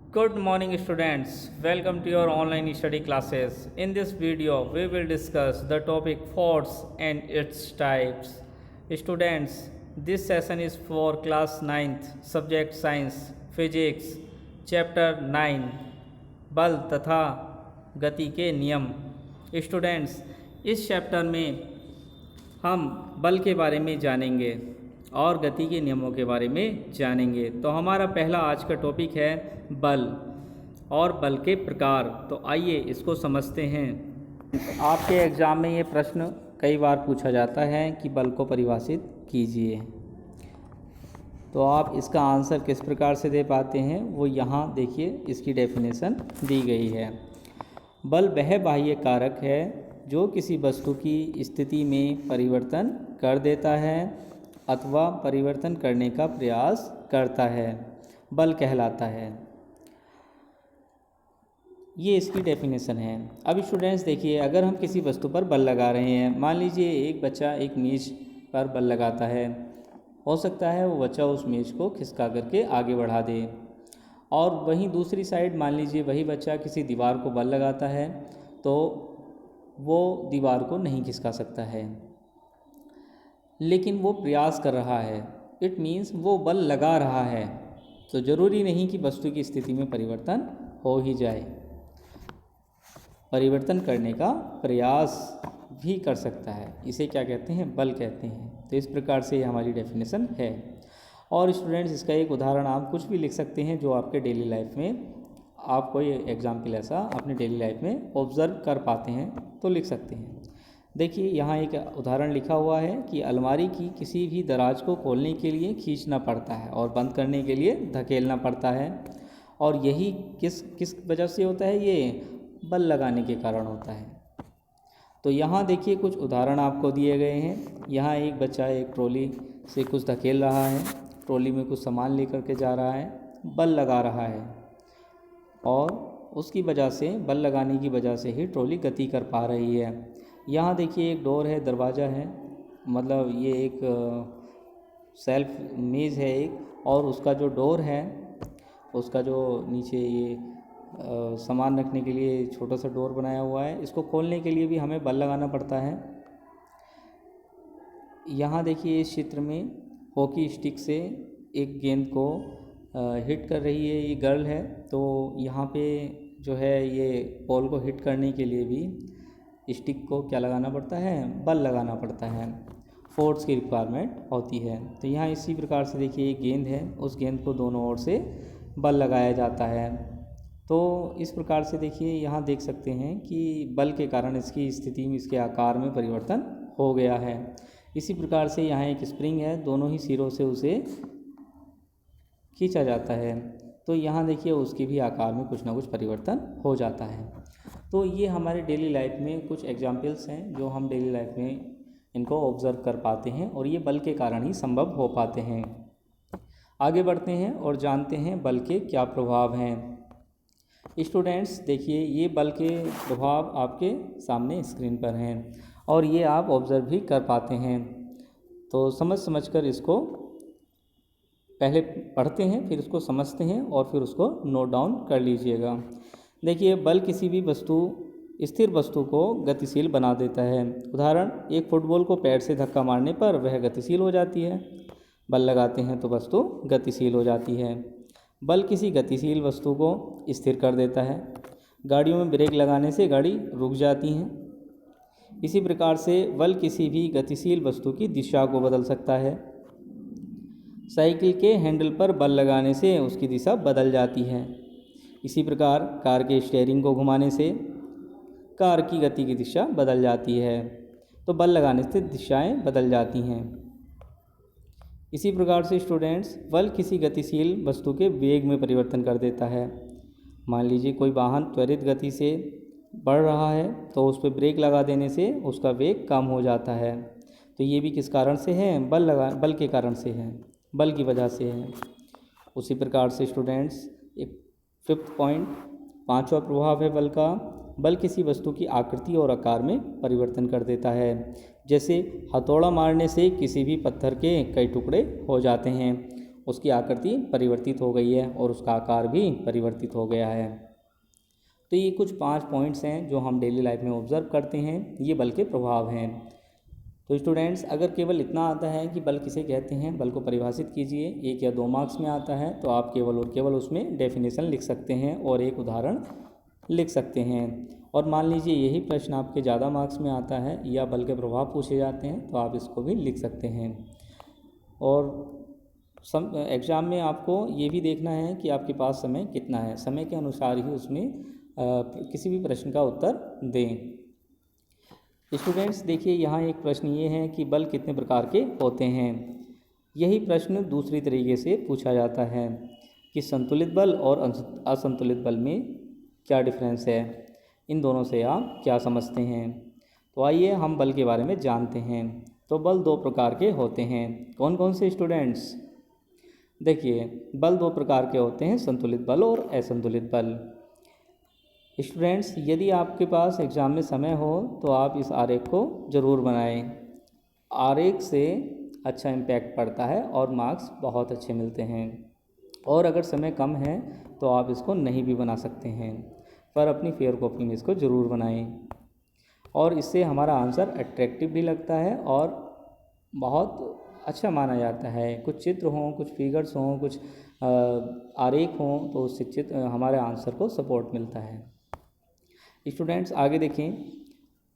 Good morning, students. Welcome to your online study classes. In this video, we will discuss the topic force and its types. Students, this session is for class 9th, subject science, physics, chapter 9, बल तथा गति के नियम। Students, इस chapter में हम बल के बारे में जानेंगे और गति के नियमों के बारे में जानेंगे। तो हमारा पहला आज का टॉपिक है बल और बल के प्रकार। तो आइए इसको समझते हैं। आपके एग्ज़ाम में ये प्रश्न कई बार पूछा जाता है कि बल को परिभाषित कीजिए। तो आप इसका आंसर किस प्रकार से दे पाते हैं वो यहाँ देखिए, इसकी डेफिनेशन दी गई है। बल वह बाह्य कारक है जो किसी वस्तु की स्थिति में परिवर्तन कर देता है अथवा परिवर्तन करने का प्रयास करता है, बल कहलाता है। ये इसकी डेफिनेशन है। अब स्टूडेंट्स देखिए, अगर हम किसी वस्तु पर बल लगा रहे हैं, मान लीजिए एक बच्चा एक मेज पर बल लगाता है, हो सकता है वो बच्चा उस मेज को खिसका करके आगे बढ़ा दे। और वहीं दूसरी साइड मान लीजिए वही बच्चा किसी दीवार को बल लगाता है तो वो दीवार को नहीं खिसका सकता है, लेकिन वो प्रयास कर रहा है। इट मीन्स वो बल लगा रहा है। तो ज़रूरी नहीं कि वस्तु की स्थिति में परिवर्तन हो ही जाए, परिवर्तन करने का प्रयास भी कर सकता है। इसे क्या कहते हैं? बल कहते हैं। तो इस प्रकार से हमारी डेफिनेशन है। और स्टूडेंट्स, इसका एक उदाहरण आप कुछ भी लिख सकते हैं जो आपके डेली लाइफ में आप कोई एग्जाम्पल ऐसा अपने डेली लाइफ में ऑब्ज़र्व कर पाते हैं तो लिख सकते हैं। देखिए, यहाँ एक उदाहरण लिखा हुआ है कि अलमारी की किसी भी दराज को खोलने के लिए खींचना पड़ता है और बंद करने के लिए धकेलना पड़ता है। और यही किस वजह से होता है? ये बल लगाने के कारण होता है। तो यहाँ देखिए, कुछ उदाहरण आपको दिए गए हैं। यहाँ एक बच्चा एक ट्रॉली से कुछ धकेल रहा है, ट्रॉली में कुछ सामान लेकर के जा रहा है, बल लगा रहा है और उसकी वजह से, बल लगाने की वजह से ही ट्रॉली गति कर पा रही है। यहाँ देखिए एक डोर है, दरवाज़ा है, मतलब ये एक सेल्फ मेज़ है एक, और उसका जो डोर है, उसका जो नीचे ये सामान रखने के लिए छोटा सा डोर बनाया हुआ है, इसको खोलने के लिए भी हमें बल लगाना पड़ता है। यहाँ देखिए इस चित्र में हॉकी स्टिक से एक गेंद को हिट कर रही है ये गर्ल है। तो यहाँ पे जो है ये बॉल को हिट करने के लिए भी स्टिक को क्या लगाना पड़ता है? बल लगाना पड़ता है, फोर्स की रिक्वायरमेंट होती है। तो यहाँ इसी प्रकार से देखिए एक गेंद है, उस गेंद को दोनों ओर से बल लगाया जाता है। तो इस प्रकार से देखिए यहाँ देख सकते हैं कि बल के कारण इसकी स्थिति में, इसके आकार में परिवर्तन हो गया है। इसी प्रकार से यहाँ एक स्प्रिंग है, दोनों ही सिरों से उसे खींचा जाता है। तो यहाँ देखिए उसके भी आकार में कुछ ना कुछ परिवर्तन हो जाता है। तो ये हमारे डेली लाइफ में कुछ एग्जाम्पल्स हैं जो हम डेली लाइफ में इनको ऑब्ज़र्व कर पाते हैं और ये बल के कारण ही संभव हो पाते हैं। आगे बढ़ते हैं और जानते हैं बल के क्या प्रभाव हैं। स्टूडेंट्स देखिए, ये बल के प्रभाव आपके सामने स्क्रीन पर हैं और ये आप ऑब्ज़र्व भी कर पाते हैं। तो समझ कर इसको पहले पढ़ते हैं, फिर उसको समझते हैं और फिर उसको नोट डाउन कर लीजिएगा। देखिए, बल किसी भी स्थिर वस्तु को गतिशील बना देता है। उदाहरण, एक फुटबॉल को पैर से धक्का मारने पर वह गतिशील हो जाती है। बल लगाते हैं तो वस्तु गतिशील हो जाती है। बल किसी गतिशील वस्तु को स्थिर कर देता है। गाड़ियों में ब्रेक लगाने से गाड़ी रुक जाती हैं। इसी प्रकार से बल किसी भी गतिशील वस्तु की दिशा को बदल सकता है। साइकिल के हैंडल पर बल लगाने से उसकी दिशा बदल जाती है। इसी प्रकार कार के स्टीयरिंग को घुमाने से कार की गति की दिशा बदल जाती है। तो बल लगाने से दिशाएं बदल जाती हैं। इसी प्रकार से स्टूडेंट्स, बल किसी गतिशील वस्तु के वेग में परिवर्तन कर देता है। मान लीजिए कोई वाहन त्वरित गति से बढ़ रहा है तो उस पर ब्रेक लगा देने से उसका वेग कम हो जाता है। तो ये भी किस कारण से है? बल के कारण से है, बल की वजह से है। उसी प्रकार से स्टूडेंट्स, एक 5th पॉइंट, 5वां प्रभाव है बल का। बल किसी वस्तु की आकृति और आकार में परिवर्तन कर देता है। जैसे हथौड़ा मारने से किसी भी पत्थर के कई टुकड़े हो जाते हैं। उसकी आकृति परिवर्तित हो गई है और उसका आकार भी परिवर्तित हो गया है। तो ये कुछ 5 पॉइंट्स हैं जो हम डेली लाइफ में ऑब्जर्व करते हैं, ये बल के प्रभाव हैं। तो स्टूडेंट्स, अगर केवल इतना आता है कि बल किसे कहते हैं, बल को परिभाषित कीजिए, 1 या 2 मार्क्स में आता है तो आप केवल और केवल उसमें डेफिनेशन लिख सकते हैं और एक उदाहरण लिख सकते हैं। और मान लीजिए यही प्रश्न आपके ज़्यादा मार्क्स में आता है या बल के प्रभाव पूछे जाते हैं तो आप इसको भी लिख सकते हैं। और एग्ज़ाम में आपको ये भी देखना है कि आपके पास समय कितना है, समय के अनुसार ही उसमें किसी भी प्रश्न का उत्तर दें। स्टूडेंट्स देखिए, यहाँ एक प्रश्न ये है कि बल कितने प्रकार के होते हैं। यही प्रश्न दूसरी तरीके से पूछा जाता है कि संतुलित बल और असंतुलित बल में क्या डिफरेंस है, इन दोनों से आप क्या समझते हैं। तो आइए हम बल के बारे में जानते हैं। तो बल 2 प्रकार के होते हैं। कौन कौन से स्टूडेंट्स? देखिए, बल 2 प्रकार के होते हैं, संतुलित बल और असंतुलित बल। स्टूडेंट्स, यदि आपके पास एग्ज़ाम में समय हो तो आप इस आरेख को ज़रूर बनाएं। आरेख से अच्छा इम्पैक्ट पड़ता है और मार्क्स बहुत अच्छे मिलते हैं। और अगर समय कम है तो आप इसको नहीं भी बना सकते हैं, पर अपनी फेयर कॉपी में इसको ज़रूर बनाएं। और इससे हमारा आंसर अट्रैक्टिव भी लगता है और बहुत अच्छा माना जाता है। कुछ चित्र हों, कुछ फिगर्स हों, कुछ आरेख हों, तो उससे चित्र हमारे आंसर को सपोर्ट मिलता है। स्टूडेंट्स आगे देखें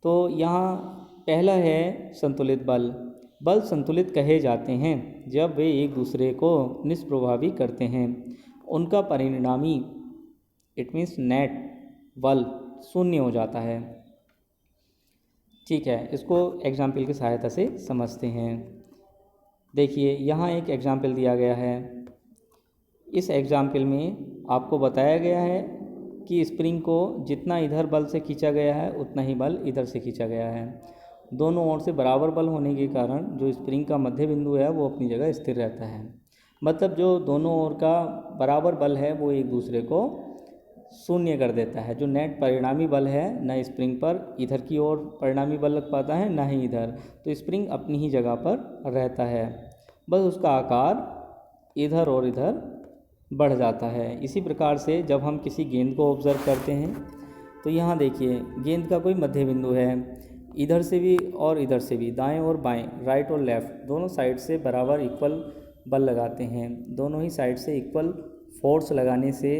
तो यहाँ पहला है संतुलित बल। बल संतुलित कहे जाते हैं जब वे एक दूसरे को निष्प्रभावी करते हैं। उनका परिणामी इट मीन्स नेट बल शून्य हो जाता है। ठीक है, इसको एग्जाम्पल की सहायता से समझते हैं। देखिए, यहाँ एक एग्जाम्पल दिया गया है। इस एग्जाम्पल में आपको बताया गया है कि स्प्रिंग को जितना इधर बल से खींचा गया है उतना ही बल इधर से खींचा गया है। दोनों ओर से बराबर बल होने के कारण जो स्प्रिंग का मध्य बिंदु है वो अपनी जगह स्थिर रहता है। मतलब जो दोनों ओर का बराबर बल है वो एक दूसरे को शून्य कर देता है। जो नेट परिणामी बल है, न स्प्रिंग पर इधर की ओर परिणामी बल लग पाता है ना ही इधर, तो स्प्रिंग अपनी ही जगह पर रहता है, बस उसका आकार इधर और इधर बढ़ जाता है। इसी प्रकार से जब हम किसी गेंद को ऑब्ज़र्व करते हैं तो यहाँ देखिए, गेंद का कोई मध्य बिंदु है, इधर से भी और इधर से भी, दाएं और बाएं, राइट और लेफ़्ट, दोनों साइड से बराबर इक्वल बल लगाते हैं। दोनों ही साइड से इक्वल फोर्स लगाने से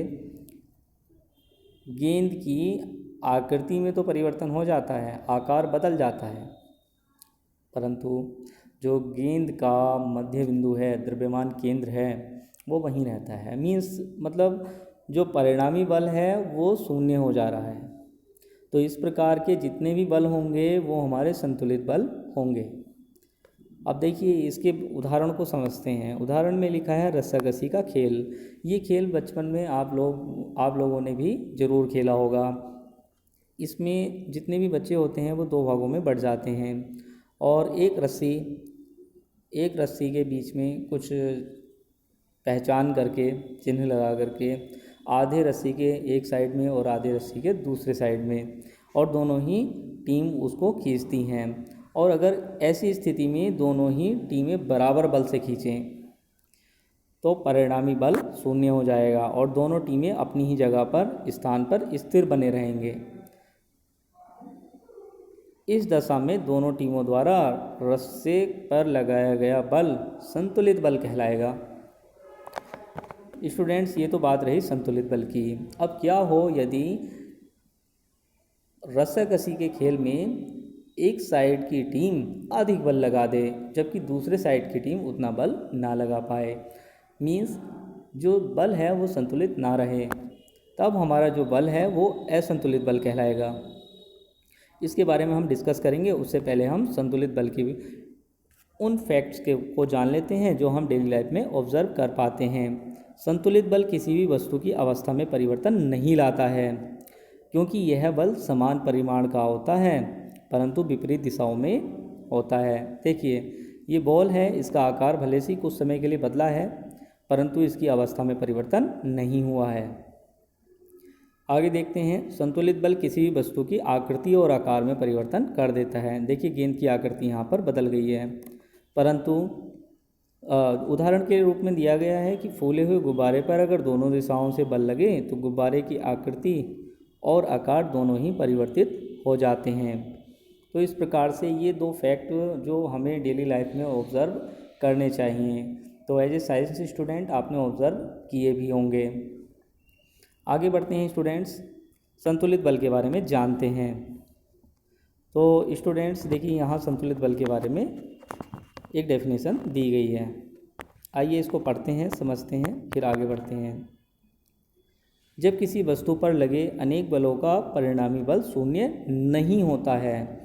गेंद की आकृति में तो परिवर्तन हो जाता है, आकार बदल जाता है, परंतु जो गेंद का मध्य बिंदु है, द्रव्यमान केंद्र है, वो वहीं रहता है। मीन्स मतलब जो परिणामी बल है वो शून्य हो जा रहा है। तो इस प्रकार के जितने भी बल होंगे वो हमारे संतुलित बल होंगे। अब देखिए, इसके उदाहरण को समझते हैं। उदाहरण में लिखा है रस्साकसी का खेल। ये खेल बचपन में आप लोगों ने भी ज़रूर खेला होगा। इसमें जितने भी बच्चे होते हैं वो 2 भागों में बढ़ जाते हैं और एक रस्सी के बीच में कुछ पहचान करके, चिन्ह लगा करके, आधे रस्सी के एक साइड में और आधे रस्सी के दूसरे साइड में, और दोनों ही टीम उसको खींचती हैं। और अगर ऐसी स्थिति में दोनों ही टीमें बराबर बल से खींचें तो परिणामी बल शून्य हो जाएगा और दोनों टीमें अपनी ही जगह पर, स्थान पर स्थिर बने रहेंगे। इस दशा में दोनों टीमों द्वारा रस्से पर लगाया गया बल संतुलित बल कहलाएगा। स्टूडेंट्स, ये तो बात रही संतुलित बल की। अब क्या हो यदि रस्साकसी के खेल में एक साइड की टीम अधिक बल लगा दे जबकि दूसरे साइड की टीम उतना बल ना लगा पाए, मीन्स जो बल है वो संतुलित ना रहे, तब हमारा जो बल है वो असंतुलित बल कहलाएगा। इसके बारे में हम डिस्कस करेंगे। उससे पहले हम संतुलित बल की उन फैक्ट्स को जान लेते हैं जो हम डेली लाइफ में ऑब्जर्व कर पाते हैं। संतुलित बल किसी भी वस्तु की अवस्था में परिवर्तन नहीं लाता है, क्योंकि यह बल समान परिमाण का होता है परंतु विपरीत दिशाओं में होता है। देखिए, ये बॉल है, इसका आकार भले से कुछ समय के लिए बदला है परंतु इसकी अवस्था में परिवर्तन नहीं हुआ है। आगे देखते हैं, संतुलित बल किसी भी वस्तु की आकृति और आकार में परिवर्तन कर देता है। देखिए, गेंद की आकृति यहाँ पर बदल गई है, परंतु उदाहरण के रूप में दिया गया है कि फूले हुए गुब्बारे पर अगर दोनों दिशाओं से बल लगे तो गुब्बारे की आकृति और आकार दोनों ही परिवर्तित हो जाते हैं। तो इस प्रकार से ये दो फैक्ट जो हमें डेली लाइफ में ऑब्ज़र्व करने चाहिए, तो एज ए साइंस स्टूडेंट आपने ऑब्ज़र्व किए भी होंगे। आगे बढ़ते हैं स्टूडेंट्स, संतुलित बल के बारे में जानते हैं। तो स्टूडेंट्स देखिए, यहाँ संतुलित बल के बारे में एक डेफिनेशन दी गई है। आइए इसको पढ़ते हैं, समझते हैं, फिर आगे बढ़ते हैं। जब किसी वस्तु पर लगे अनेक बलों का परिणामी बल शून्य नहीं होता है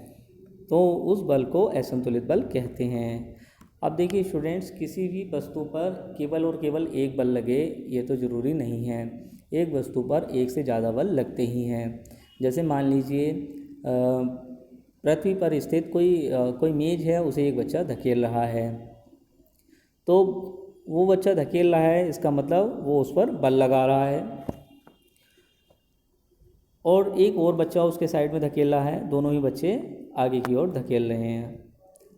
तो उस बल को असंतुलित बल कहते हैं। अब देखिए स्टूडेंट्स, किसी भी वस्तु पर केवल और केवल एक बल लगे ये तो ज़रूरी नहीं है, एक वस्तु पर एक से ज़्यादा बल लगते ही हैं। जैसे मान लीजिए पृथ्वी पर स्थित कोई मेज है, उसे एक बच्चा धकेल रहा है, तो वो बच्चा धकेल रहा है, इसका मतलब वो उस पर बल लगा रहा है, और एक और बच्चा उसके साइड में धकेल रहा है, दोनों ही बच्चे आगे की ओर धकेल रहे हैं।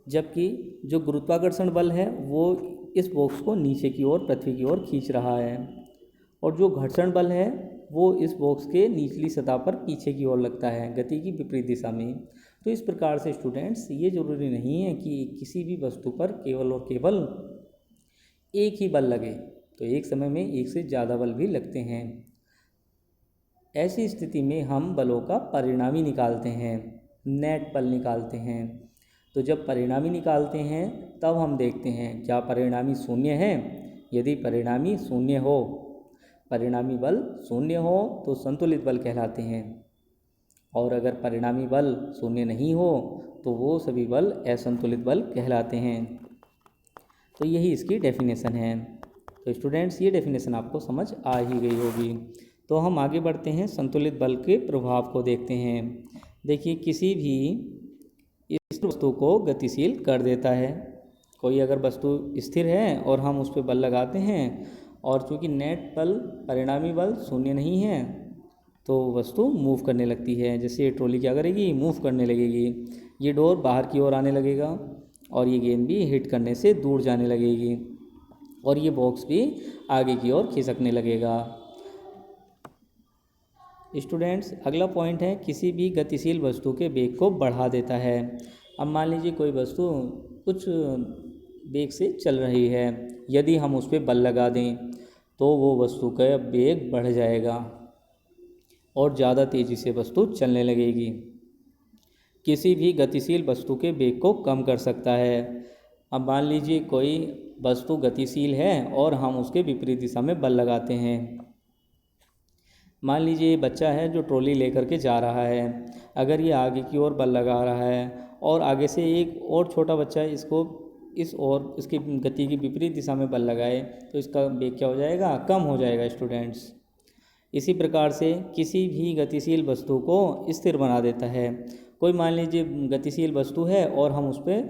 जबकि जो गुरुत्वाकर्षण बल है वो इस बॉक्स को नीचे की ओर पृथ्वी की ओर खींच रहा है, और जो घर्षण बल है वो इस बॉक्स के निचली सतह पर पीछे की ओर लगता है, गति की विपरीत दिशा में। तो इस प्रकार से स्टूडेंट्स, ये ज़रूरी नहीं है कि किसी भी वस्तु पर केवल और केवल एक ही बल लगे, तो एक समय में एक से ज़्यादा बल भी लगते हैं। ऐसी स्थिति में हम बलों का परिणामी निकालते हैं, नेट बल निकालते हैं। तो जब परिणामी निकालते हैं तब हम देखते हैं क्या परिणामी शून्य है। यदि परिणामी शून्य हो, परिणामी बल शून्य हो तो संतुलित बल कहलाते हैं, और अगर परिणामी बल शून्य नहीं हो तो वो सभी बल असंतुलित बल कहलाते हैं। तो यही इसकी डेफिनेशन है। तो स्टूडेंट्स, ये डेफिनेशन आपको समझ आ ही गई होगी। तो हम आगे बढ़ते हैं, संतुलित बल के प्रभाव को देखते हैं। देखिए, किसी भी इस वस्तु को गतिशील कर देता है। कोई अगर वस्तु स्थिर है और हम उस पर बल लगाते हैं, और चूँकि नेट बल परिणामी बल शून्य नहीं है तो वस्तु मूव करने लगती है। जैसे ये ट्रॉली क्या करेगी, मूव करने लगेगी, ये डोर बाहर की ओर आने लगेगा, और ये गेंद भी हिट करने से दूर जाने लगेगी, और ये बॉक्स भी आगे की ओर खिसकने लगेगा। स्टूडेंट्स, अगला पॉइंट है किसी भी गतिशील वस्तु के वेग को बढ़ा देता है। अब मान लीजिए कोई वस्तु कुछ वेग से चल रही है, यदि हम उस पर बल लगा दें तो वो वस्तु का वेग बढ़ जाएगा और ज़्यादा तेज़ी से वस्तु चलने लगेगी। किसी भी गतिशील वस्तु के वेग को कम कर सकता है। अब मान लीजिए कोई वस्तु गतिशील है और हम उसके विपरीत दिशा में बल लगाते हैं। मान लीजिए बच्चा है जो ट्रॉली लेकर के जा रहा है, अगर ये आगे की ओर बल लगा रहा है और आगे से एक और छोटा बच्चा इसको इस और इसकी गति की विपरीत दिशा में बल लगाए तो इसका वेग क्या हो जाएगा, कम हो जाएगा स्टूडेंट्स। इसी प्रकार से किसी भी गतिशील वस्तु को स्थिर बना देता है। कोई मान लीजिए गतिशील वस्तु है और हम उस पर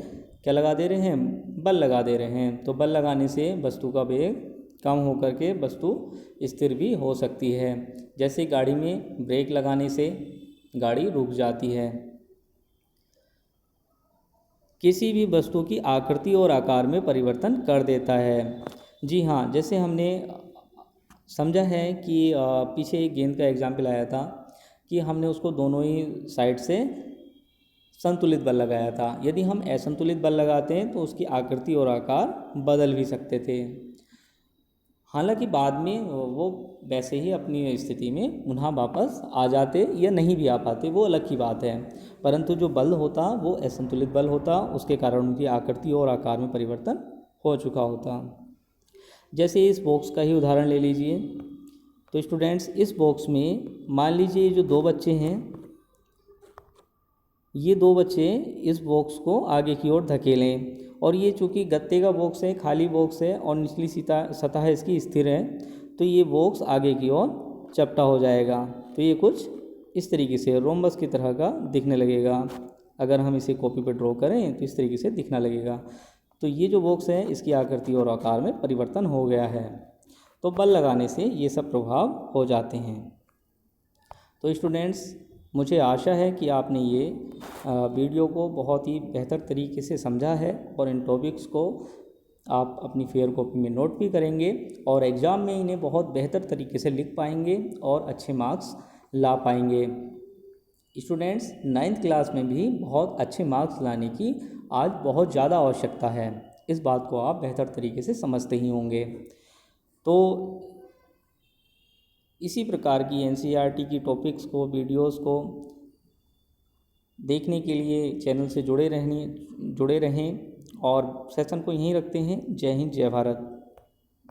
क्या लगा दे रहे हैं, बल लगा दे रहे हैं, तो बल लगाने से वस्तु का वेग कम होकर के वस्तु स्थिर भी हो सकती है। जैसे गाड़ी में ब्रेक लगाने से गाड़ी रुक जाती है। किसी भी वस्तु की आकृति और आकार में परिवर्तन कर देता है। जी हाँ, जैसे हमने समझा है कि पीछे एक गेंद का एग्जाम्पल आया था कि हमने उसको दोनों ही साइड से संतुलित बल लगाया था। यदि हम असंतुलित बल लगाते हैं तो उसकी आकृति और आकार बदल भी सकते थे। हालांकि बाद में वो वैसे ही अपनी स्थिति में पुनः वापस आ जाते या नहीं भी आ पाते, वो अलग की बात है। परंतु जो बल होता वो असंतुलित बल होता, उसके कारण उनकी आकृति और आकार में परिवर्तन हो चुका होता। जैसे इस बॉक्स का ही उदाहरण ले लीजिए। तो स्टूडेंट्स, इस बॉक्स में मान लीजिए जो दो बच्चे हैं, ये दो बच्चे इस बॉक्स को आगे की ओर धकेलें, और ये चूँकि गत्ते का बॉक्स है, खाली बॉक्स है और निचली सतह इसकी स्थिर है, तो ये बॉक्स आगे की ओर चपटा हो जाएगा। तो ये कुछ इस तरीके से रोम्बस की तरह का दिखने लगेगा। अगर हम इसे कॉपी पर ड्रॉ करें तो इस तरीके से दिखना लगेगा। तो ये जो बॉक्स है इसकी आकृति और आकार में परिवर्तन हो गया है। तो बल लगाने से ये सब प्रभाव हो जाते हैं। तो स्टूडेंट्स, मुझे आशा है कि आपने ये वीडियो को बहुत ही बेहतर तरीके से समझा है और इन टॉपिक्स को आप अपनी फेयर कॉपी में नोट भी करेंगे और एग्ज़ाम में इन्हें बहुत बेहतर तरीके से लिख पाएंगे और अच्छे मार्क्स ला पाएंगे। स्टूडेंट्स, 9th क्लास में भी बहुत अच्छे मार्क्स लाने की आज बहुत ज़्यादा आवश्यकता है। इस बात को आप बेहतर तरीके से समझते ही होंगे। तो इसी प्रकार की एनसीईआरटी की टॉपिक्स को, वीडियोस को देखने के लिए चैनल से जुड़े रहें और सेशन को यहीं रखते हैं। जय हिंद, जय भारत।